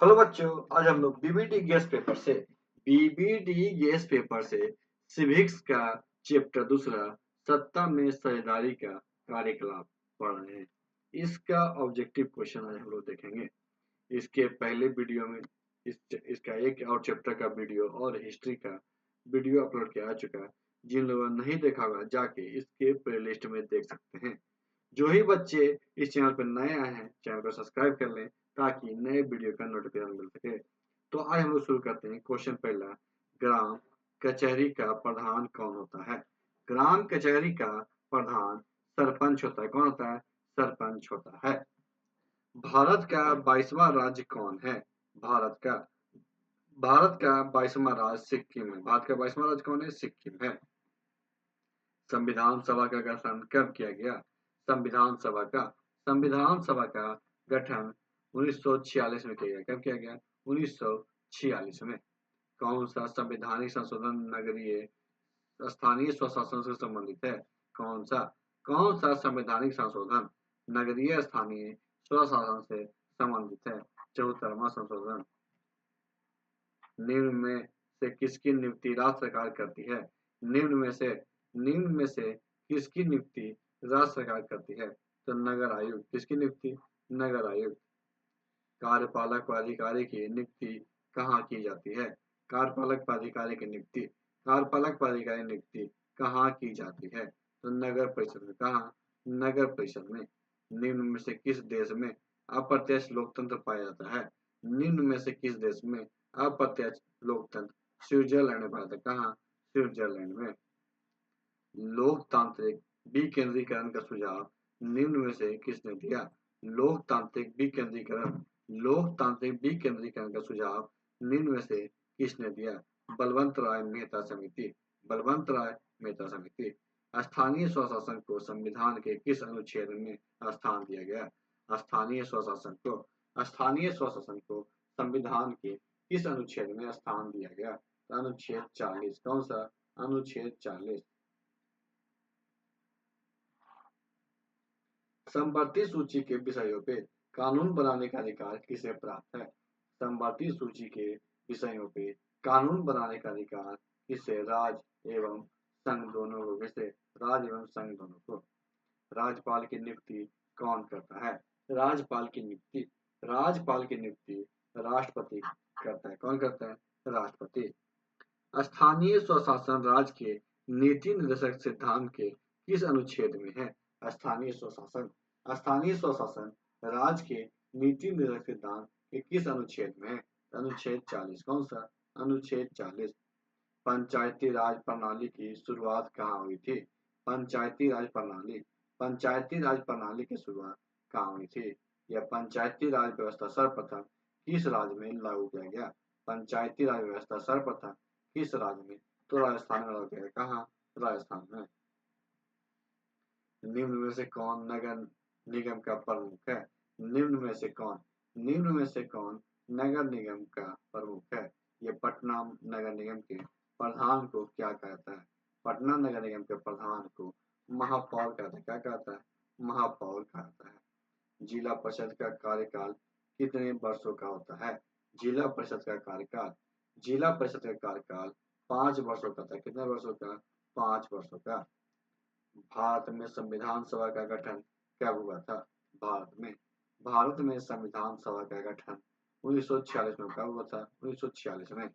Hello बच्चों, आज हम लोग बीबीडी गैस पेपर से सिविक्स का चैप्टर दूसरा सत्ता में साझेदारी का कार्यकलाप पढ़ रहे हैं। इसका ऑब्जेक्टिव क्वेश्चन आज हम लोग देखेंगे। इसके पहले वीडियो में इसका एक और चैप्टर का वीडियो और हिस्ट्री का वीडियो अपलोड किया जा चुका है। जिन लोगों ने नहीं देखा होगा जाके इसके प्लेलिस्ट में देख सकते हैं। जो ही बच्चे इस चैनल पर नए आए हैं, चैनल को सब्सक्राइब कर लें ताकि नए वीडियो का नोटिफिकेशन मिल सके। तो आज हम लोग शुरू करते हैं। क्वेश्चन पहला, ग्राम कचहरी का प्रधान कौन होता है? ग्राम कचहरी का प्रधान सरपंच होता है। कौन होता है? सरपंच होता है। भारत का 22वां राज्य कौन है? भारत का भारत का 22वां राज्य सिक्किम है। भारत का 22वां राज्य कौन है? सिक्किम है। संविधान सभा का गठन कब किया गया? संविधान सभा का गठन 1946 में किया गया। कब किया गया? 1946 में। कौन सा संवैधानिक संशोधन नगरीय स्थानीय स्वशासन से संबंधित है? कौन सा संवैधानिक संशोधन नगरीय स्थानीय स्वशासन से संबंधित है? 74वां संशोधन। निम्न में से किसकी नियुक्ति राज्य सरकार करती है? निम्न में से किसकी नियुक्ति राज्य सरकार करती है? तो नगर आयुक्त। किसकी नियुक्ति? नगर आयुक्त। कार्यपालक पदाधिकारी की नियुक्ति कहाँ की जाती है? कार्यपालक पदाधिकारी की नियुक्ति कहाँ की जाती है? तो नगर परिषद में। कहाँ? नगर परिषद में। निम्न में से किस देश में अप्रत्यक्ष लोकतंत्र पाया जाता है? निम्न में से किस देश में अप्रत्यक्ष लोकतंत्र? स्विट्जरलैंड में पाया जाता है। कहाँ? स्विट्जरलैंड में। लोकतांत्रिक विकेंद्रीकरण का सुझाव निम्न में से किसने दिया? लोकतांत्रिक विकेंद्रीकरण का सुझाव निम्न में से किसने दिया? बलवंत राय मेहता समिति। स्थानीय स्वशासन को संविधान के किस अनुच्छेद में स्थान दिया गया? स्थानीय स्वशासन को संविधान के किस अनुच्छेद में स्थान दिया गया? अनुच्छेद 40। कौन सा? अनुच्छेद 40। संपत्ति सूची के विषयों पे कानून बनाने का अधिकार किसे प्राप्त है? संपत्ति सूची के विषयों पे कानून बनाने का अधिकार किसे? राज्य एवं संघ दोनों को। किसे? राज्य एवं संघ दोनों को। राज्यपाल की नियुक्ति कौन करता है? राज्यपाल की नियुक्ति राष्ट्रपति करता है। कौन करता है? राष्ट्रपति। स्थानीय स्वशासन राज्य के नीति निर्देशक सिद्धांत के किस अनुच्छेद में है? स्थानीय स्वशासन राज्य के नीति निर्देशक सिद्धांत के किस अनुच्छेद में है? अनुच्छेद 40। कौन सा? अनुच्छेद 40। पंचायती राज प्रणाली की शुरुआत कहाँ हुई थी? पंचायती राज प्रणाली की शुरुआत कहाँ हुई थी? यह पंचायती राज व्यवस्था सर्वप्रथम किस राज्य में लागू किया गया? पंचायती राज व्यवस्था सर्वप्रथम किस राज्य में? तो राजस्थान में लागू किया गया। कहाँ? राजस्थान में। निम्न में से कौन नगर निगम का प्रमुख है? निम्न में से कौन नगर निगम का प्रमुख है? ये पटना नगर निगम के प्रधान को क्या कहता है? पटना नगर निगम के प्रधान को महापौर कहता है। क्या कहता है? महापौर कहता है। जिला परिषद का कार्यकाल कितने वर्षों का होता है? जिला परिषद का कार्यकाल 5 वर्षों का था। कितने वर्षों का? 5 वर्षों का। भारत में संविधान सभा का गठन कब हुआ था? भारत में संविधान सभा का गठन 1946 में। कब हुआ था? 1946 में।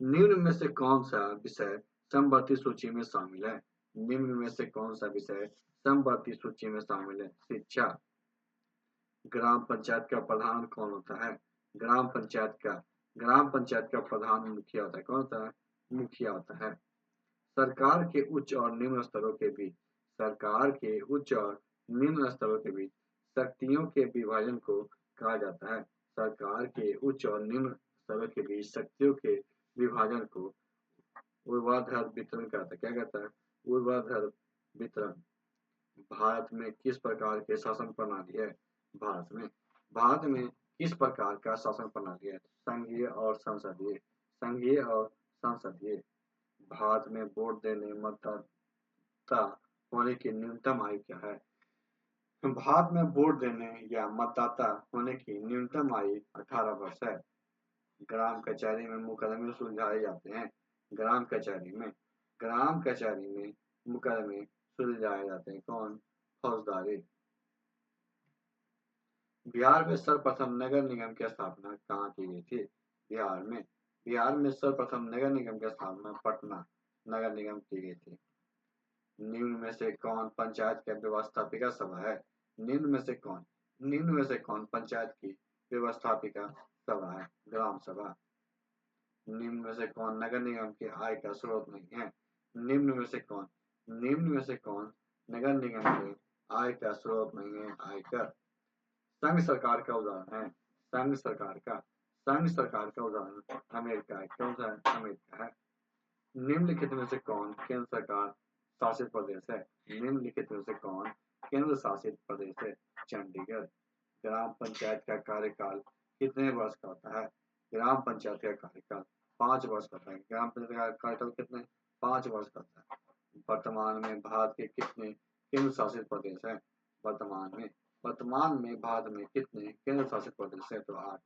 निम्न में से कौन सा विषय समवर्ती सूची में शामिल है? निम्न में से कौन सा विषय समवर्ती सूची में शामिल है? शिक्षा। ग्राम पंचायत का प्रधान कौन होता है? ग्राम पंचायत का प्रधान मुखिया होता है। कौन होता है? मुखिया होता है। सरकार के उच्च और निम्न स्तरों के बीच शक्तियों के विभाजन को कहा जाता है। सरकार के उच्च और निम्न स्तरों के बीच शक्तियों के विभाजन को ऊर्ध्वाधर वितरण कहता है। क्या कहता है? ऊर्ध्वाधर वितरण। भारत में किस प्रकार के शासन प्रणाली है? भारत में किस प्रकार का शासन प्रणाली है? संघीय और संसदीय। भारत में वोट देने मतदाता होने की न्यूनतम आयु क्या है? भारत में वोट देने या मतदाता होने की न्यूनतम आयु 18 वर्ष है। ग्राम कचहरी में मुकदमे सुलझाए जाते हैं। ग्राम कचहरी में मुकदमे सुलझाए जाते हैं। कौन? फौजदारी। बिहार में सर्वप्रथम नगर निगम की स्थापना कहाँ की गई थी? बिहार में सर्वप्रथम नगर निगम की स्थापना पटना नगर निगम की गई थी। निम्न में से कौन पंचायत का व्यवस्थापिका सभा है? निम्न में से कौन निम्न में से कौन पंचायत की व्यवस्थापिका सभा है? ग्राम सभा। निम्न में से कौन नगर निगम की आय का स्रोत नहीं है? निम्न में से कौन निम्न में से कौन नगर निगम के आय का स्रोत नहीं है? आयकर। संघ सरकार का उदाहरण है। संघ सरकार का उदाहरण अमेरिका है। कौन सा है? अमेरिका है। निम्नलिखित में से कौन केंद्र सरकार शासित प्रदेश है? निम्नलिखित में से कौन केंद्र शासित प्रदेश है? चंडीगढ़। ग्राम पंचायत का कार्यकाल कितने वर्ष का होता है? ग्राम पंचायत का कार्यकाल 5 वर्ष का होता है। ग्राम पंचायत का कार्यकाल कितने? 5 वर्ष का होता है। वर्तमान में भारत के कितने केंद्र शासित प्रदेश हैं? वर्तमान में भारत में कितने केंद्र शासित प्रदेश हैं? तो 8।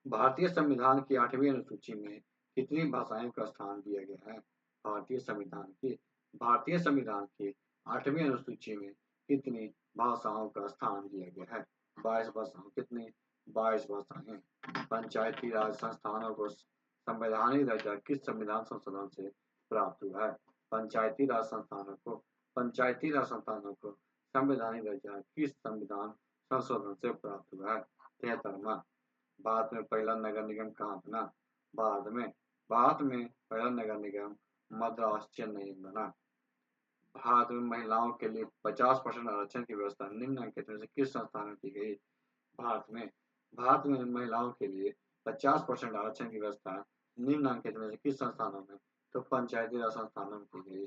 भारतीय संविधान की 8वीं अनुसूची में कितनी भाषाओं का स्थान दिया गया है? भारतीय संविधान की 8वीं अनुसूची में कितनी भाषाओं का स्थान दिया गया है? 22 भाषाओं। कितनी? 22 भाषाएं। पंचायती राज संस्थानों को संवैधानिक दर्जा किस संविधान संशोधन से प्राप्त हुआ है? पंचायती राज संस्थानों को संवैधानिक दर्जा किस संविधान संशोधन से प्राप्त हुआ है? 73वां। भारत में पहला नगर निगम कहाँ बना? भारत में पहला नगर निगम मद्रास चेन्नई में बना। भारत में महिलाओं के लिए 50% आरक्षण की व्यवस्था निम्नलिखित में से किस संस्थान में की गई? भारत में महिलाओं के लिए 50% आरक्षण की व्यवस्था निम्नलिखित में से किस संस्थानों में? तो पंचायती राज संस्थानों में की गई।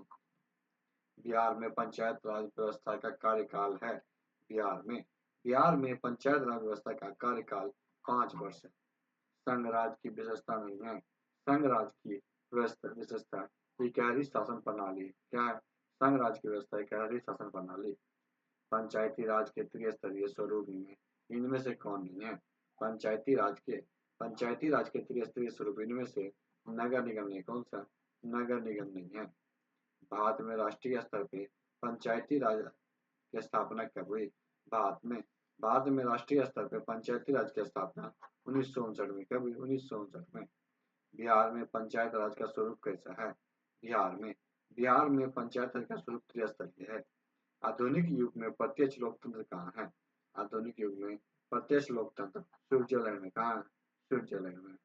बिहार में पंचायत राज व्यवस्था का कार्यकाल है। बिहार में पंचायत राज व्यवस्था का कार्यकाल 5 वर्ष है। संघ राज्य की विशेषता नहीं है। संघ राज्य की विशेषता इकहरी शासन प्रणाली क्या है? संघ राज्य की व्यवस्था इकहरी शासन प्रणाली। पंचायती राज के त्रिस्तरीय स्वरूप में इनमें से कौन नहीं है? पंचायती राज के त्रिस्तरीय स्वरूप इनमें से नगर निगम नहीं। कौन सा? नगर निगम नहीं है। भारत में राष्ट्रीय स्तर पे पंचायती राज की स्थापना कब हुई? भारत में राष्ट्रीय स्तर पर पंचायती राज की स्थापना 1959 में। कब हुई? 1959 में। बिहार में पंचायत राज का स्वरूप कैसा है? बिहार में पंचायत राज का स्वरूप त्रिस्तरीय है। आधुनिक युग में प्रत्यक्ष लोकतंत्र कहाँ है? आधुनिक युग में प्रत्यक्ष लोकतंत्र स्विट्जरलैंड में। कहाँ है? स्विट्जरलैंड में।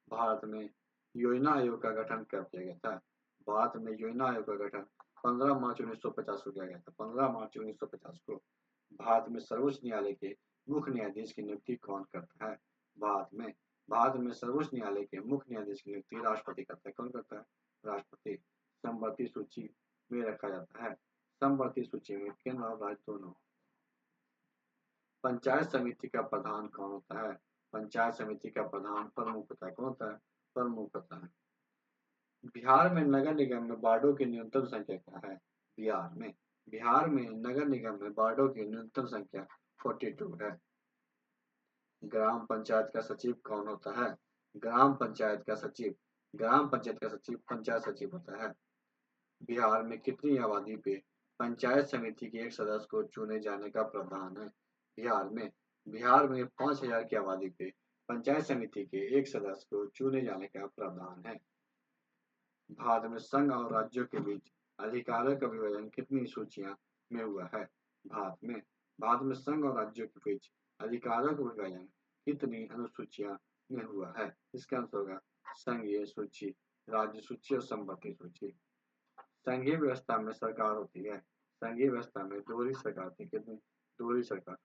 भारत में योजना आयोग का गठन कब किया गया था? भारत में योजना आयोग का गठन 15 मार्च 1950 को किया गया था। 15 मार्च 1950 को। भारत में सर्वोच्च न्यायालय के मुख्य न्यायाधीश की नियुक्ति कौन करता है? भारत में सर्वोच्च न्यायालय के मुख्य न्यायाधीश की नियुक्ति राष्ट्रपति करता है। कौन करता है? राष्ट्रपति। समवर्ती सूची में रखा जाता है। समवर्ती सूची में केंद्र और राज्य दोनों। पंचायत समिति का प्रधान कौन होता है? पंचायत समिति का प्रधान प्रमुख होता है। कौन होता है? प्रमुख होता है। बिहार में नगर निगम में वार्डों की न्यूनतम संख्या क्या है? बिहार में नगर निगम में वार्डों की न्यूनतम संख्या 42 है। ग्राम पंचायत का सचिव कौन होता है? ग्राम पंचायत का सचिव पंचायत सचिव होता है। बिहार में कितनी आबादी पे पंचायत समिति के एक सदस्य को चुने जाने का प्रावधान है? बिहार में 5000 की आबादी पे पंचायत समिति के एक सदस्य को चुने जाने का प्रावधान है। भारत में संघ और राज्यों के बीच अधिकारों का विभाजन कितनी सूचियां में हुआ है? भारत में संघ और राज्यों के बीच अधिकारों का विभाजन कितनी अनुसूचियां में हुआ है? इसका आंसर होगा संघीय सूची, राज्य सूची और संपत्ति सूची। संघीय व्यवस्था में सरकार होती है। संघीय व्यवस्था में दोहरी सरकार होती है। कितनी? दोहरी सरकार।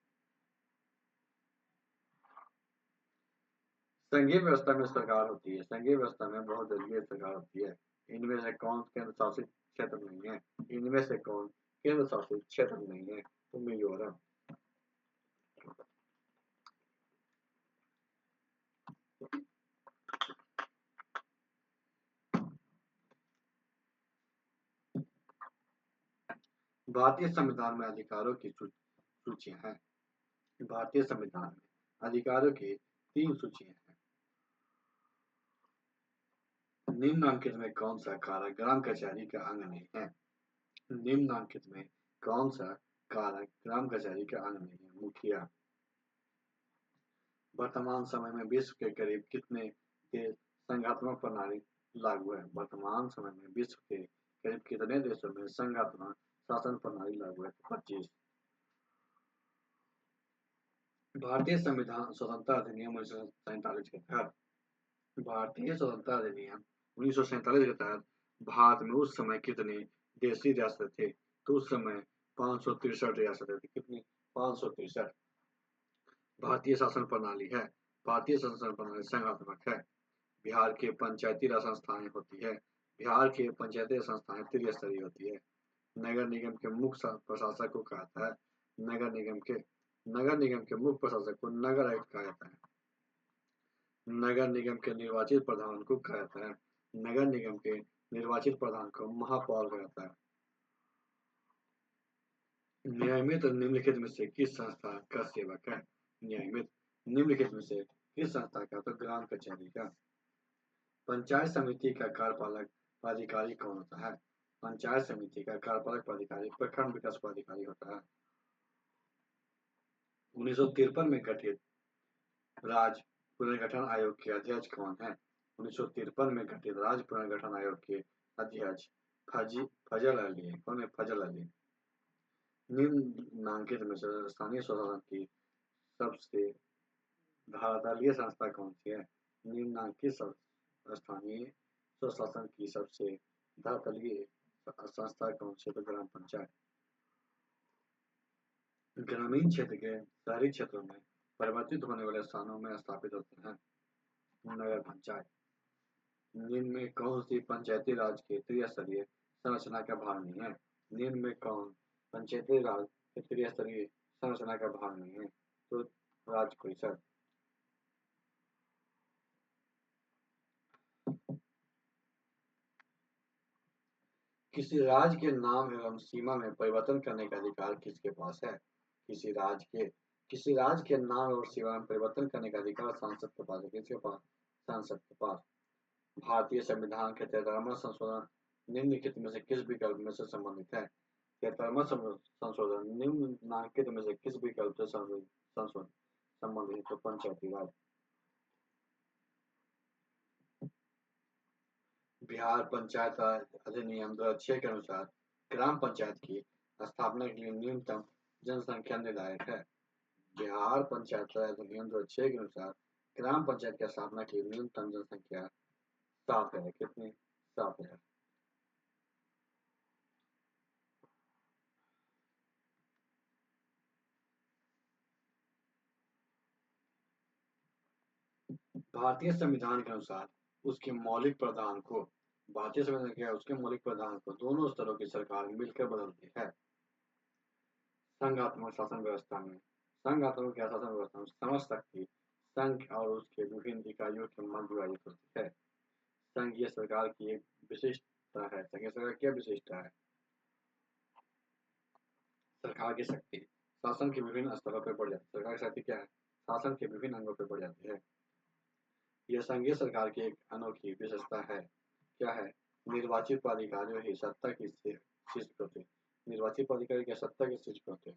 संघीय व्यवस्था में सरकार होती है। संघीय व्यवस्था में बहुदलीय सरकार होती है। इनमें से कौन केंद्र शासित क्षेत्र नहीं है? उम्मीदवार। भारतीय संविधान में अधिकारों की सूचियां हैं। भारतीय संविधान में अधिकारों की 3 सूचियां हैं। निम्नलिखित में कौन सा कारक ग्राम कचहरी का अंग नहीं है? निम्नलिखित में कौन सा कारक ग्राम कचहरी का अंग नहीं है? मुखिया। वर्तमान समय में विश्व के करीब कितने देश संघात्मक प्रणाली लागू है? वर्तमान समय में विश्व के करीब कितने देशों में संघात्मक शासन प्रणाली लागू है? 25। भारतीय संविधान स्वतंत्रता अधिनियम 1947 के तहत भारतीय स्वतंत्रता अधिनियम 1947 के तहत भारत में उस समय कितने देशी रियासतें थे? तो उस समय 563 रियासतें थी। कितनी? 563। भारतीय शासन प्रणाली है। भारतीय शासन प्रणाली संघात्मक है। बिहार के पंचायती राज संस्थाएं होती है। बिहार के पंचायती संस्थाएं त्रिस्तरीय होती है। नगर निगम के मुख्य प्रशासक को कहा जाता है नगर निगम के मुख्य प्रशासक को नगर आयुक्त कहा जाता है। नगर निगम के निर्वाचित प्रधान को कहा जाता है नगर निगम के निर्वाचित प्रधान को महापौर कहा जाता है। नियमित निम्नलिखित में से किस संस्था का सेवक है? नियमित निम्नलिखित में से किस संस्था का? तो ग्राम कचहरी का। पंचायत समिति का कार्यपालक पदाधिकारी कौन होता है? पंचायत समिति का कार्यपालक पदाधिकारी प्रखंड विकास पदाधिकारी होता है। 1953 में गठित राज्य पुनर्गठन आयोग के अध्यक्ष कौन है? 1953 में गठित राज्य पुनर्गठन आयोग के अध्यक्ष फजल अली। कौन है? फजल अली। निम्नलिखित में से स्थानीय स्वशासन की सबसे धरातलीय संस्था कौन सी है? निम्नलिखित स्थानीय स्वशासन की सबसे धरातलीय संस्था कौन सी? तो ग्राम पंचायत। ग्रामीण क्षेत्र के शहरी क्षेत्रों में परिवर्तित होने वाले स्थानों में स्थापित होते हैं नगर पंचायत। निम्न में कौन सी पंचायती राज के त्रिस्तरीय संरचना का भाग नहीं है? निम्न में कौन पंचायती राज के त्रिस्तरीय संरचना का भाग नहीं है? तो राज्य परिषद। किसी राज्य के नाम एवं सीमा में परिवर्तन करने का अधिकार किसके पास है? किसी राज्य के नाम और सीमा में परिवर्तन करने का अधिकार सांसद के पास है। किसके पास? सांसद के पास। भारतीय संविधान के 73वां संशोधन निम्नलिखित में से किस विकल्प में से संबंधित है? 73वां संशोधन निम्नलिखित में से किस विकल्प से संबंधित है? तो पंचायती राज। बिहार पंचायत राज अधिनियम 2006 के अनुसार ग्राम पंचायत की स्थापना के लिए न्यूनतम जनसंख्या निर्धारित है। बिहार पंचायत राज अधिनियम 2006 के अनुसार ग्राम पंचायत की स्थापना के लिए न्यूनतम जनसंख्या 7 है। कितनी? 7 है। भारतीय संविधान के अनुसार उसके मौलिक प्रावधान को भारतीय संविधान के उसके मौलिक प्रावधान को दोनों स्तरों की सरकार मिलकर बदलती है। संघात्मक शासन व्यवस्था में शासन व्यवस्था में समस्त शक्ति संघ और उसके विभिन्न इकाइयों के मध्य विभाजित होती है। संघीय सरकार की एक विशिष्टता है। संघीय सरकार क्या विशिष्टता है? सरकार की शक्ति शासन के विभिन्न स्तरों पर बढ़ जाती है। सरकार की शक्ति क्या है? शासन के विभिन्न अंगों पर बढ़ जाती है। यह संघीय सरकार की एक अनोखी विशेषता है। क्या है? निर्वाचित पदाधिकारियों ही सत्ता की शीर्ष पर होते। निर्वाचित पदाधिकारी क्या सत्ता के शीर्ष पर होते?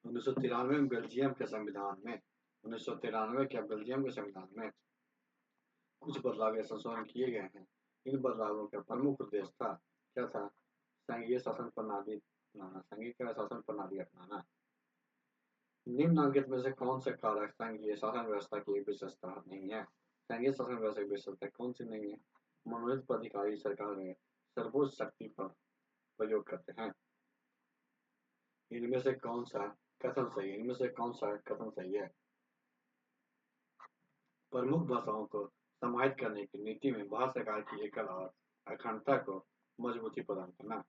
1993 में बेल्जियम के संविधान में 1993 के बेल्जियम के संविधान में कुछ बदलाव या संशोधन किए गए हैं। इन बदलावों का प्रमुख उद्देश्य था। क्या था? संघीय शासन प्रणाली अपनाना। संघीय शासन प्रणाली अपनाना। निम्नलिखित में से कौन सा कारक संघीय शासन व्यवस्था की एक विशेषता नहीं है? संघीय शासन व्यवस्था की विशेषता कौन सी नहीं है? मनोनीत पदाधिकारी सरकार में सर्वोच्च शक्ति पर प्रयोग करते हैं। इनमें से कौन सा कथन सही है? इनमें से कौन सा कथन सही है? प्रमुख भाषाओं को समाहित करने की नीति में भारत सरकार की एकल और अखंडता को मजबूती प्रदान करना।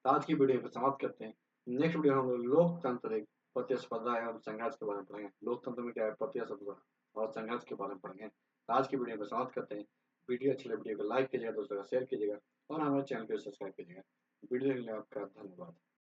तो आज की वीडियो को समाप्त करते हैं। नेक्स्ट वीडियो में हम लोग लोकतांत्रिक प्रतिस्पर्धा एवं संघर्ष के बारे में पढ़ेंगे। लोकतंत्र में क्या है, प्रतिस्पर्धा और संघर्ष के बारे में पढ़ेंगे। तो आज की वीडियो को समाप्त करते हैं। वीडियो अच्छी लगे वीडियो को लाइक कीजिएगा, दोस्तों का शेयर कीजिएगा और हमारे चैनल को सब्सक्राइब कीजिएगा। वीडियो के लिए आपका धन्यवाद।